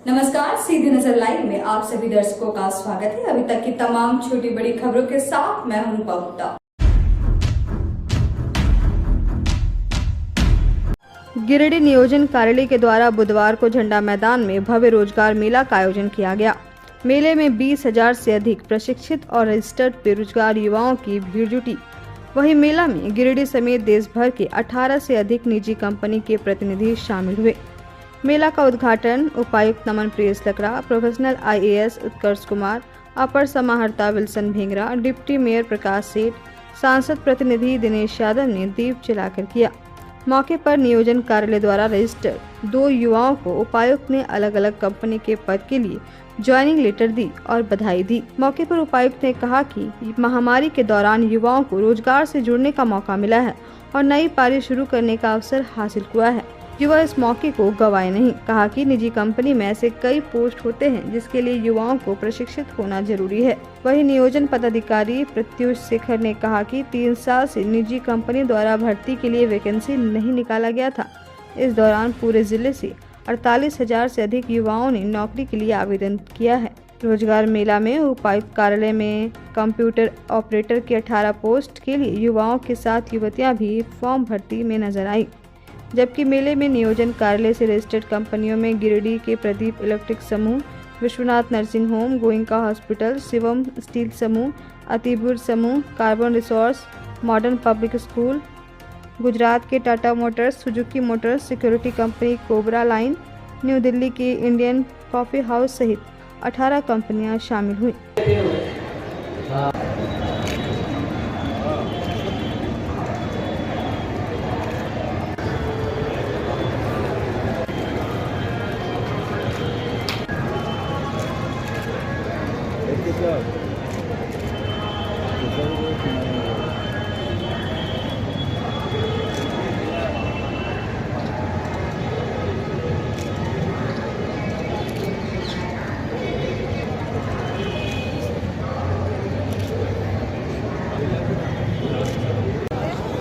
नमस्कार, सीधी नजर लाइव में आप सभी दर्शकों का स्वागत है। अभी तक की तमाम छोटी बड़ी खबरों के साथ मैं हूं रूपा गुप्ता। गिरिडीह नियोजन कार्यालय के द्वारा बुधवार को झंडा मैदान में भव्य रोजगार मेला का आयोजन किया गया। मेले में 20,000 से अधिक प्रशिक्षित और रजिस्टर्ड बेरोजगार युवाओं की भीड़ जुटी। वहीं मेला में गिरिडीह समेत देश भर के 18 से अधिक निजी कंपनी के प्रतिनिधि शामिल हुए। मेला का उद्घाटन उपायुक्त नमन प्रियस लकड़ा, प्रोफेशनल IAS उत्कर्ष कुमार, अपर समाहर्ता विल्सन भेंगरा, डिप्टी मेयर प्रकाश सेठ, सांसद प्रतिनिधि दिनेश यादव ने दीप जलाकर किया। मौके पर नियोजन कार्यालय द्वारा रजिस्टर्ड 2 युवाओं को उपायुक्त ने अलग अलग कंपनी के पद के लिए ज्वाइनिंग लेटर दी और बधाई दी। मौके पर उपायुक्त ने कहा कि महामारी के दौरान युवाओं को रोजगार से जुड़ने का मौका मिला है और नई पारी शुरू करने का अवसर हासिल हुआ है। युवा इस मौके को गंवाए नहीं। कहा कि निजी कंपनी में ऐसे कई पोस्ट होते हैं जिसके लिए युवाओं को प्रशिक्षित होना जरूरी है। वहीं नियोजन पदाधिकारी प्रत्युष शेखर ने कहा कि 3 साल से निजी कंपनी द्वारा भर्ती के लिए वैकेंसी नहीं निकाला गया था। इस दौरान पूरे जिले से 48,000 से अधिक युवाओं ने नौकरी के लिए आवेदन किया है। रोजगार मेला में उपायुक्त कार्यालय में कंप्यूटर ऑपरेटर के 18 पोस्ट के लिए युवाओं के साथ युवतियां भी फॉर्म भर्ती में नजर आई। जबकि मेले में नियोजन कार्यालय से रजिस्टर्ड कंपनियों में गिरिडीह के प्रदीप इलेक्ट्रिक समूह, Vishwanath nursing home, Goenka hospital, Shivam steel समूह, अतिबुर समूह, carbon resource, modern public school, Gujarat के Tata motors, Suzuki motors, security company cobra line, New Delhi की इंडियन कॉफी हाउस सहित 18 कंपनियां शामिल हुई।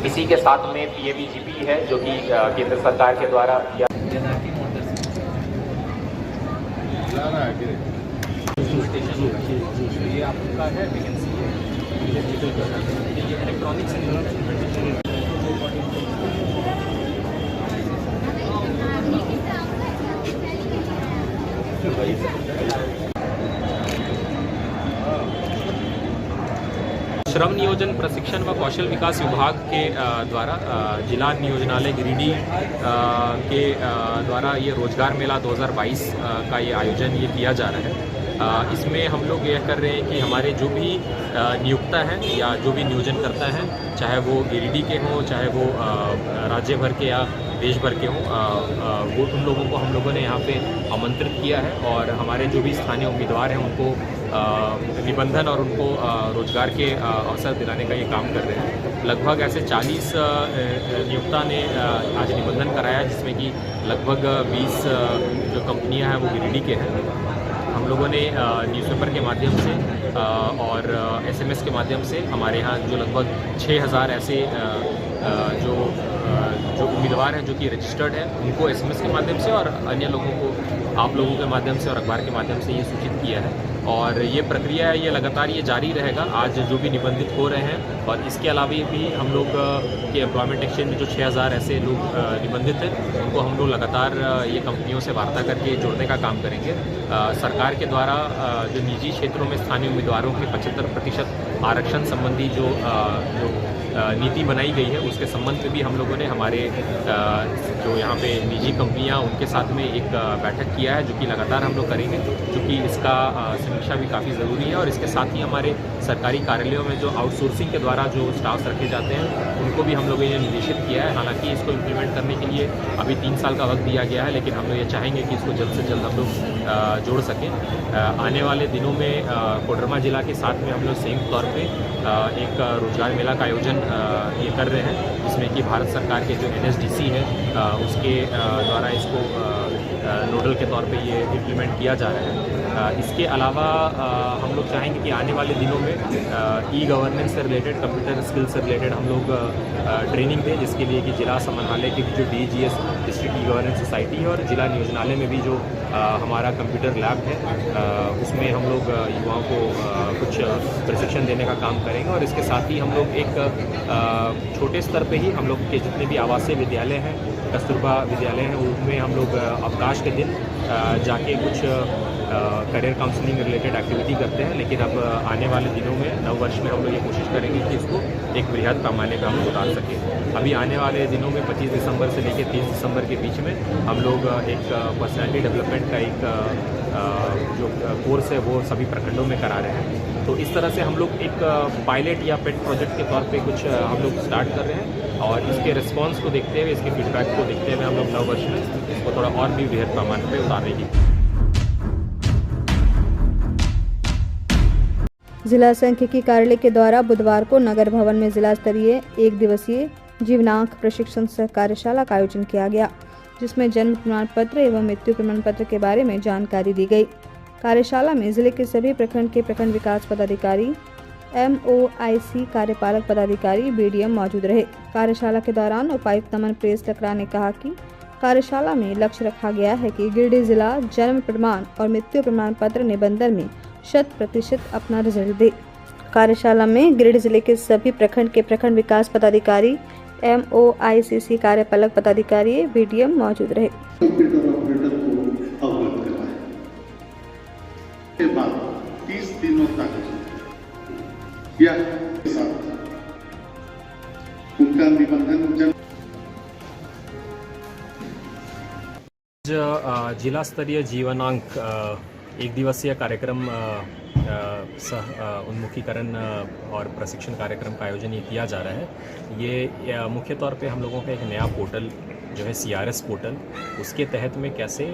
इसी के साथ में PABGP है जो कि केंद्र सरकार के द्वारा दिया ये आपका है वैकेंसी है ये इलेक्ट्रॉनिक्स श्रम नियोजन प्रशिक्षण व कौशल विकास विभाग के द्वारा जिला नियोजनालय गिरिडीह के द्वारा ये रोजगार मेला 2022 का ये आयोजन ये किया जा रहा है। इसमें हम लोग यह कर रहे हैं कि हमारे जो भी नियुक्ता हैं या जो भी नियोजन करता है, चाहे वो गिरिडीह के हों, चाहे वो राज्य भर के या देश भर के हों, वो उन लोगों को हम लोगों ने यहाँ पे आमंत्रित किया है और हमारे जो भी स्थानीय उम्मीदवार हैं उनको निबंधन और उनको रोजगार के अवसर दिलाने का ये काम कर रहे हैं। लगभग ऐसे 40 नियोक्ता ने आज निबंधन कराया, जिसमें कि लगभग 20 जो कंपनियां हैं वो गिरिडीह के हैं। हम लोगों ने न्यूज़पेपर के माध्यम से और SMS के माध्यम से हमारे यहाँ जो लगभग 6,000 ऐसे जो उम्मीदवार हैं जो कि रजिस्टर्ड हैं उनको SMS के माध्यम से और अन्य लोगों को आप लोगों के माध्यम से और अखबार के माध्यम से ये सूचित किया है और ये प्रक्रिया है, ये लगातार ये जारी रहेगा। आज जो भी निबंधित हो रहे हैं और इसके अलावा भी हम लोग के एम्प्लॉयमेंट एक्सचेंज में जो 6,000 ऐसे लोग निबंधित हैं उनको हम लोग लगातार ये कंपनियों से वार्ता करके जोड़ने का काम करेंगे। सरकार के द्वारा जो निजी क्षेत्रों में स्थानीय उम्मीदवारों के 75% आरक्षण संबंधी जो नीति बनाई गई है उसके संबंध में भी हम लोगों ने हमारे जो यहाँ पे निजी कंपनियाँ उनके साथ में एक बैठक किया है, जो कि लगातार हम लोग करेंगे, क्योंकि इसका समीक्षा भी काफ़ी ज़रूरी है। और इसके साथ ही हमारे सरकारी कार्यालयों में जो आउटसोर्सिंग के द्वारा जो स्टाफ्स रखे जाते हैं उनको भी हम लोगों ने निर्देशित किया है। हालांकि इसको इम्प्लीमेंट करने के लिए अभी 3 साल का वक्त दिया गया है, लेकिन हम लोग ये चाहेंगे कि इसको जल्द से जल्द हम लोग जोड़ सकें। आने वाले दिनों में कोडरमा जिला के साथ में हम लोग संयुक्त तौर पर एक रोजगार मेला का आयोजन ये कर रहे हैं, जिसमें कि भारत सरकार के जो NSDC है उसके द्वारा इसको नोडल के तौर पे ये इम्प्लीमेंट किया जा रहा है। इसके अलावा हम लोग चाहेंगे कि आने वाले दिनों में ई गवर्नेंस से रिलेटेड, कंप्यूटर स्किल से रिलेटेड हम लोग ट्रेनिंग दें, जिसके लिए कि जिला समाहरणालय की जो DGS district e governance society है और जिला नियोजनालय में भी जो हमारा कंप्यूटर लैब है उसमें हम लोग युवाओं को कुछ प्रशिक्षण देने का काम करेंगे। और इसके साथ ही हम लोग एक छोटे स्तर पे ही हम लोग के जितने भी आवासीय विद्यालय हैं, कस्तूरबा विद्यालय हैं, उनमें हम लोग अवकाश के दिन जाके कुछ करियर काउंसलिंग रिलेटेड एक्टिविटी करते हैं। लेकिन अब आने वाले दिनों में नव वर्ष में हम लोग ये कोशिश करेंगे कि इसको एक बृहद पैमाने पर हम उतार सकें। अभी आने वाले दिनों में 25 दिसंबर से लेकर 30 दिसंबर के बीच में हम लोग एक पर्सनैलिटी डेवलपमेंट का एक जो कोर्स है वो सभी प्रखंडों में करा रहे हैं। तो इस तरह से हम लोग एक पायलट या पेट प्रोजेक्ट के तौर पे कुछ हम लोग स्टार्ट कर रहे हैं और इसके रिस्पांस को देखते हुए, इसके फीडबैक को देखते हुए हम लोग नव वर्ष में इसको थोड़ा और भी बृहद पैमाने पे उतारने की। जिला सांख्यिकी कार्यालय के द्वारा बुधवार को नगर भवन में जिला स्तरीय 1 दिवसीय जीवनांक प्रशिक्षण सह कार्यशाला का आयोजन किया गया, जिसमें जन्म प्रमाण पत्र एवं मृत्यु प्रमाण पत्र के बारे में जानकारी दी गई। कार्यशाला में जिले के सभी प्रखंड के प्रखंड विकास पदाधिकारी, MOIC कार्यपालक पदाधिकारी, BDM मौजूद रहे। कार्यशाला के दौरान उपायुक्त नमन प्रेस लकड़ा ने कहा कि कार्यशाला में लक्ष्य रखा गया है कि गिरिडीह जिला जन्म प्रमाण और मृत्यु प्रमाण पत्र निबंधन में 100% अपना रिजल्ट दे। कार्यशाला में गिरिडीह जिले के सभी प्रखंड के प्रखंड विकास पदाधिकारी, MOICC कार्यपालक पदाधिकारी, BDM मौजूद रहे। के बाद 30 दिनों तक यह उनका निबंधन जिला स्तरीय जीवनांक 1 दिवसीय कार्यक्रम सह उन्मुखीकरण और प्रशिक्षण कार्यक्रम का आयोजन ये किया जा रहा है। ये मुख्य तौर पे हम लोगों का एक नया पोर्टल जो है CRS पोर्टल, उसके तहत में कैसे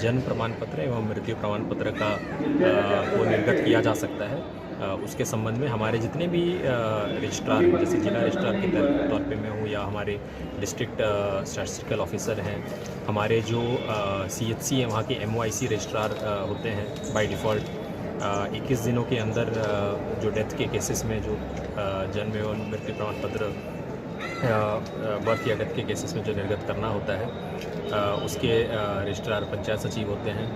जन्म प्रमाण पत्र एवं मृत्यु प्रमाण पत्र का को निर्गत किया जा सकता है, उसके संबंध में हमारे जितने भी रजिस्ट्रार, जैसे जिला रजिस्ट्रार के तौर पे मैं हूँ या हमारे डिस्ट्रिक्ट स्टैटिस्टिकल ऑफिसर हैं, हमारे जो CHC हैं वहाँ के MOIC रजिस्ट्रार होते हैं बाय डिफ़ॉल्ट, 21 दिनों के अंदर जो डेथ के केसेस में जो जन्म एवं मृत्यु प्रमाण पत्र बर्थ या डेथ के केसेस में जो निर्गत करना होता है उसके रजिस्ट्रार पंचायत सचिव होते हैं।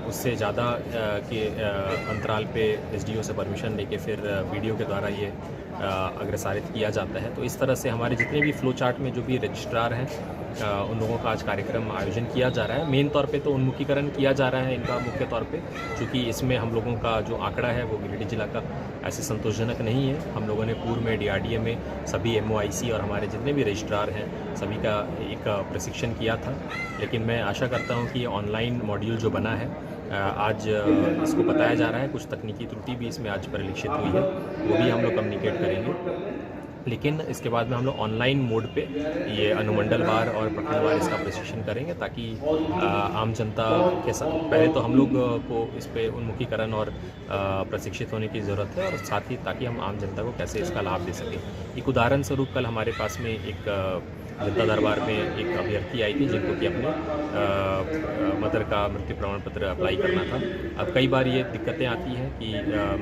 उससे ज़्यादा के अंतराल पे SDO से परमिशन लेके फिर BDO के द्वारा ये अग्रसारित किया जाता है। तो इस तरह से हमारे जितने भी फ्लो चार्ट में जो भी रजिस्ट्रार हैं उन लोगों का आज कार्यक्रम आयोजन किया जा रहा है। मेन तौर पे तो उन्मुखीकरण किया जा रहा है इनका मुख्य तौर पे, क्योंकि इसमें हम लोगों का जो आंकड़ा है वो गिरिडीह जिला का ऐसे संतोषजनक नहीं है। हम लोगों ने पूर्व में DRDA में सभी MOIC और हमारे जितने भी रजिस्ट्रार हैं सभी का एक प्रशिक्षण किया था, लेकिन मैं आशा करता हूँ कि ऑनलाइन मॉड्यूल जो बना है आज इसको बताया जा रहा है। कुछ तकनीकी त्रुटि भी इसमें आज परिलक्षित हुई है, वो भी हम लोग कम्युनिकेट करेंगे। लेकिन इसके बाद में हम लोग ऑनलाइन मोड पे ये अनुमंडलवार और प्रखंडवार इसका प्रशिक्षण करेंगे, ताकि आम जनता के साथ पहले तो हम लोग को इस पे उन्मुखीकरण और प्रशिक्षित होने की ज़रूरत है, और साथ ही ताकि हम आम जनता को कैसे इसका लाभ दे सकें। एक उदाहरण स्वरूप कल हमारे पास में एक जनता दरबार में एक अभ्यर्थी आई थी जिनको कि अपने मदर का मृत्यु प्रमाण पत्र अप्लाई करना था। अब कई बार ये दिक्कतें आती हैं कि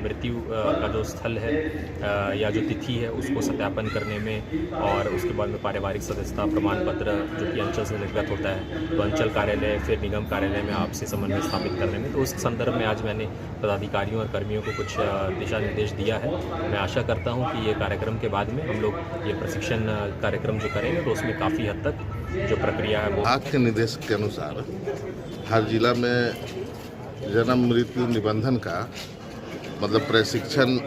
मृत्यु का जो स्थल है या जो तिथि है उसको सत्यापन करने में, और उसके बाद में पारिवारिक सदस्यता प्रमाण पत्र जो कि अंचल से निर्गत होता है तो अंचल कार्यालय फिर निगम कार्यालय में आपसी समन्वय स्थापित करने में। तो उस संदर्भ में आज मैंने पदाधिकारियों और कर्मियों को कुछ दिशा निर्देश दिया है। मैं आशा करता हूँ कि ये कार्यक्रम के बाद में हम लोग ये प्रशिक्षण कार्यक्रम जो करेंगे तो उसमें काफ़ी हद तक जो प्रक्रिया है वो के निर्देश के अनुसार हर जिला में जन्म मृत्यु निबंधन का मतलब प्रशिक्षण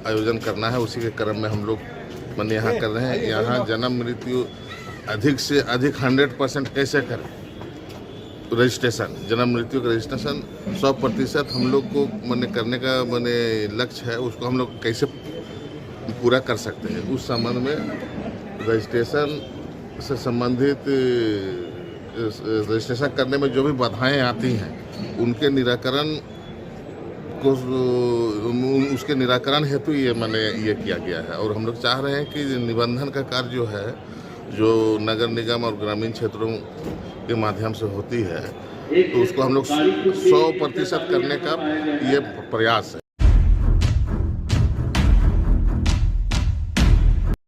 आयोजन करना है। उसी के क्रम में हम लोग मैंने यहाँ कर रहे हैं। यहाँ जन्म मृत्यु अधिक से अधिक 100% कैसे करें, रजिस्ट्रेशन जन्म मृत्यु का रजिस्ट्रेशन 100% हम लोग को मैंने करने का मैंने लक्ष्य है, उसको हम लोग कैसे पूरा कर सकते हैं। उस संबंध में रजिस्ट्रेशन से संबंधित रजिस्ट्रेशन करने में जो भी बाधाएं आती हैं उनके निराकरण को उसके निराकरण हेतु ये मैंने ये किया गया है। और हम लोग चाह रहे हैं कि निबंधन का कार्य जो है जो नगर निगम और ग्रामीण क्षेत्रों के माध्यम से होती है तो उसको हम लोग 100% करने का ये प्रयास है।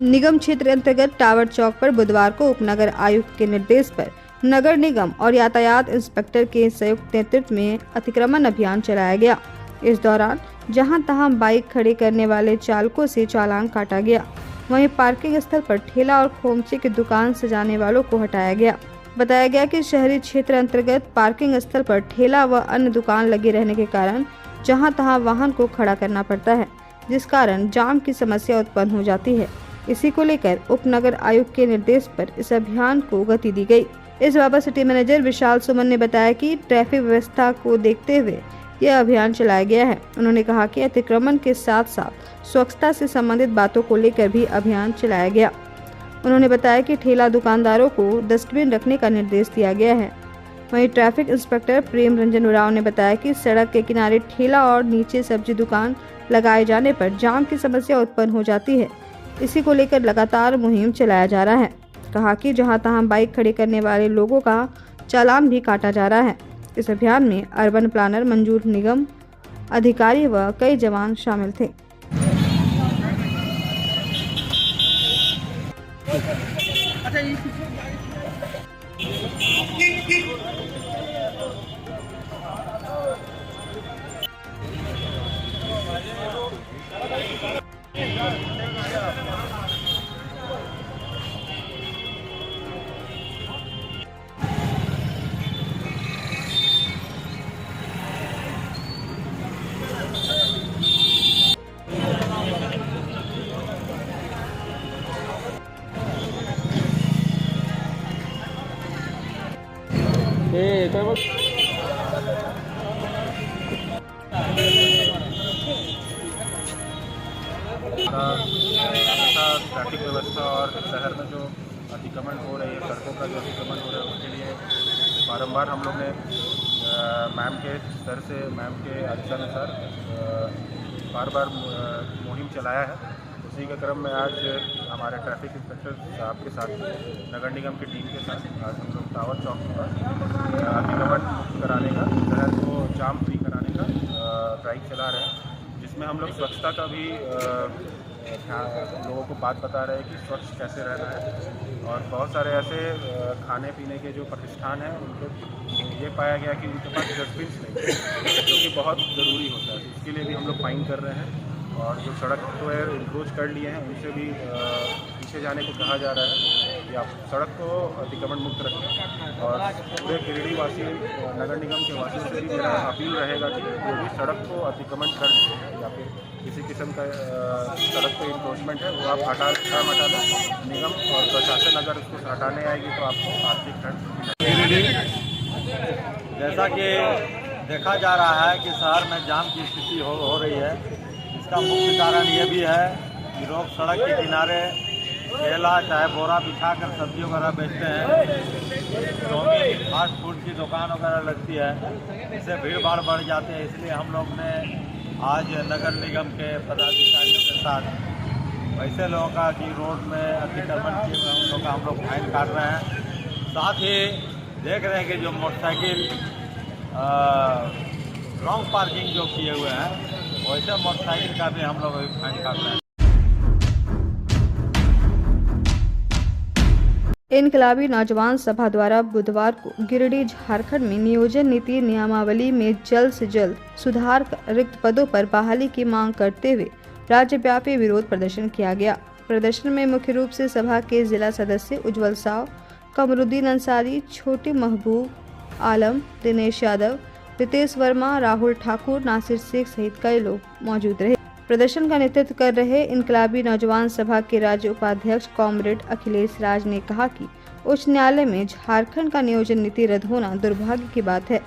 निगम क्षेत्र अंतर्गत टावर चौक पर बुधवार को उपनगर आयुक्त के निर्देश पर नगर निगम और यातायात इंस्पेक्टर के संयुक्त नेतृत्व में अतिक्रमण अभियान चलाया गया। इस दौरान जहां तहां बाइक खड़े करने वाले चालकों से चालान काटा गया। वहीं पार्किंग स्थल पर ठेला और खोमचे की दुकान सजाने वालों को हटाया गया। बताया गया कि शहरी क्षेत्र अंतर्गत पार्किंग स्थल पर ठेला व अन्य दुकान लगे रहने के कारण जहां तहां वाहन को खड़ा करना पड़ता है, जिस कारण जाम की समस्या उत्पन्न हो जाती है। इसी को लेकर उपनगर आयुक्त के निर्देश पर इस अभियान को गति दी गई। इस बाबत सिटी मैनेजर विशाल सुमन ने बताया कि ट्रैफिक व्यवस्था को देखते हुए यह अभियान चलाया गया है। उन्होंने कहा कि अतिक्रमण के साथ साथ स्वच्छता से संबंधित बातों को लेकर भी अभियान चलाया गया। उन्होंने बताया कि ठेला दुकानदारों को डस्टबिन रखने का निर्देश दिया गया है। वहीं ट्रैफिक इंस्पेक्टर प्रेम रंजन उरांव ने बताया कि सड़क के किनारे ठेला और नीचे सब्जी दुकान लगाए जाने पर जाम की समस्या उत्पन्न हो जाती है। इसी को लेकर लगातार मुहिम चलाया जा रहा है। कहा कि जहां तहां बाइक खड़े करने वाले लोगों का चालान भी काटा जा रहा है। इस अभियान में अर्बन प्लानर मंजूर निगम अधिकारी व कई जवान शामिल थे। ट्रैफिक व्यवस्था और शहर में जो अतिक्रमण हो रही है, सड़कों का जो अतिक्रमण हो रहा है, उसके लिए बारंबार हम लोग ने मैम के स्तर से, मैम के आदेशानुसार बार बार मुहिम चलाया है। उसी के क्रम में आज हमारे ट्रैफिक इंस्पेक्टर साहब के साथ, नगर निगम की टीम के साथ आज हम लोग टावर चौक पर अतिक्रमण मुक्त कराने का, शहर को जाम फ्री कराने का ड्राइव चला रहे हैं, जिसमें हम लोग स्वच्छता का भी लोगों को बात बता रहे हैं कि स्वच्छ कैसे रहना है। और बहुत सारे ऐसे खाने पीने के जो प्रतिष्ठान हैं, उनको ये पाया गया कि उनके पास डस्टबिन नहीं है, जो कि बहुत ज़रूरी होता है। उसके लिए भी हम लोग फाइन कर रहे हैं और जो सड़क को इंक्रोच कर लिए हैं, उनसे भी पीछे जाने को कहा जा रहा है कि आप सड़क को अतिक्रमण मुक्त रखें। और पूरे गिरिडीह वासी, नगर निगम के वासियों से भी मेरा अपील रहेगा कि जो भी सड़क को अतिक्रमण कर या फिर किसी किस्म का सड़क पे इंक्रोचमेंट है, वो आप हटा दें। निगम और प्रशासन अगर उसको हटाने आएगी तो आपको आर्थिक दंड। जैसा कि देखा जा रहा है कि शहर में जाम की स्थिति हो रही है। इसका मुख्य कारण ये भी है कि लोग सड़क के किनारे ठेला चाहे बोरा बिछाकर सब्जी वगैरह बेचते हैं। चाउमीन, फास्ट फूड की दुकान वगैरह लगती है, इससे भीड़ भाड़ बढ़ जाते हैं। इसलिए हम लोग ने आज नगर निगम के पदाधिकारियों के साथ वैसे लोगों का कि रोड में अतिक्रमण किए हुए उन लोगों का हम लोग फाइन काट रहे हैं। साथ ही देख रहे हैं कि जो मोटरसाइकिल रॉन्ग पार्किंग जो किए हुए हैं, वैसे मोटरसाइकिल का भी हम लोग अभी फाइन काट रहे हैं। इनकलाबी नौजवान सभा द्वारा बुधवार को गिरिडीह झारखंड में नियोजन नीति नियमावली में जल्द से जल्द सुधार कर रिक्त पदों पर बहाली की मांग करते हुए राज्यव्यापी विरोध प्रदर्शन किया गया। प्रदर्शन में मुख्य रूप से सभा के जिला सदस्य उज्जवल साव, कमरुद्दीन अंसारी, छोटे महबूब आलम, दिनेश यादव, रितेश वर्मा, राहुल ठाकुर, नासिर शेख सहित कई लोग मौजूद रहे। प्रदर्शन का नेतृत्व कर रहे इनकलाबी नौजवान सभा के राज्य उपाध्यक्ष कॉमरेड अखिलेश राज ने कहा कि उच्च न्यायालय में झारखंड का नियोजन नीति रद्द होना दुर्भाग्य की बात है।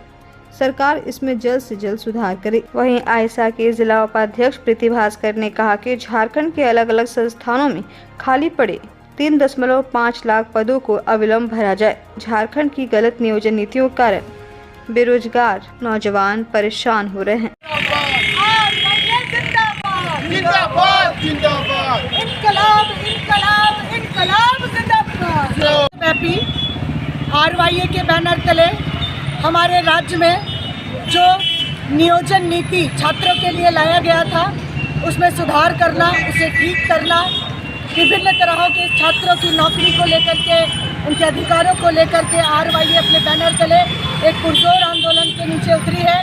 सरकार इसमें जल्द से जल्द सुधार करे। वहीं आयसा के जिला उपाध्यक्ष प्रीति भास्कर ने कहा कि झारखंड के अलग अलग संस्थानों में खाली पड़े 3.5 लाख पदों को अविलंब भरा जाए। झारखंड की गलत नियोजन नीतियों के कारण बेरोजगार नौजवान परेशान हो रहे हैं। जिंदाबाद जिंदाबाद इनकलाब इनकलाब इनकलाब जिंदाबाद। व्यापी RYA के बैनर तले हमारे राज्य में जो नियोजन नीति छात्रों के लिए लाया गया था उसमें सुधार करना, उसे ठीक करना, विभिन्न तरह के छात्रों की नौकरी को लेकर के, उनके अधिकारों को लेकर के RYE अपने बैनर तले एक पुरजोर आंदोलन के नीचे उतरी है।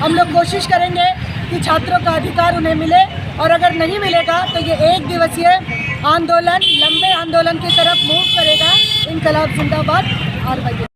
हम लोग कोशिश करेंगे कि छात्रों का अधिकार उन्हें मिले और अगर नहीं मिलेगा तो ये 1 दिवसीय आंदोलन लंबे आंदोलन की तरफ मूव करेगा। इनकलाब जिंदाबाद RYE।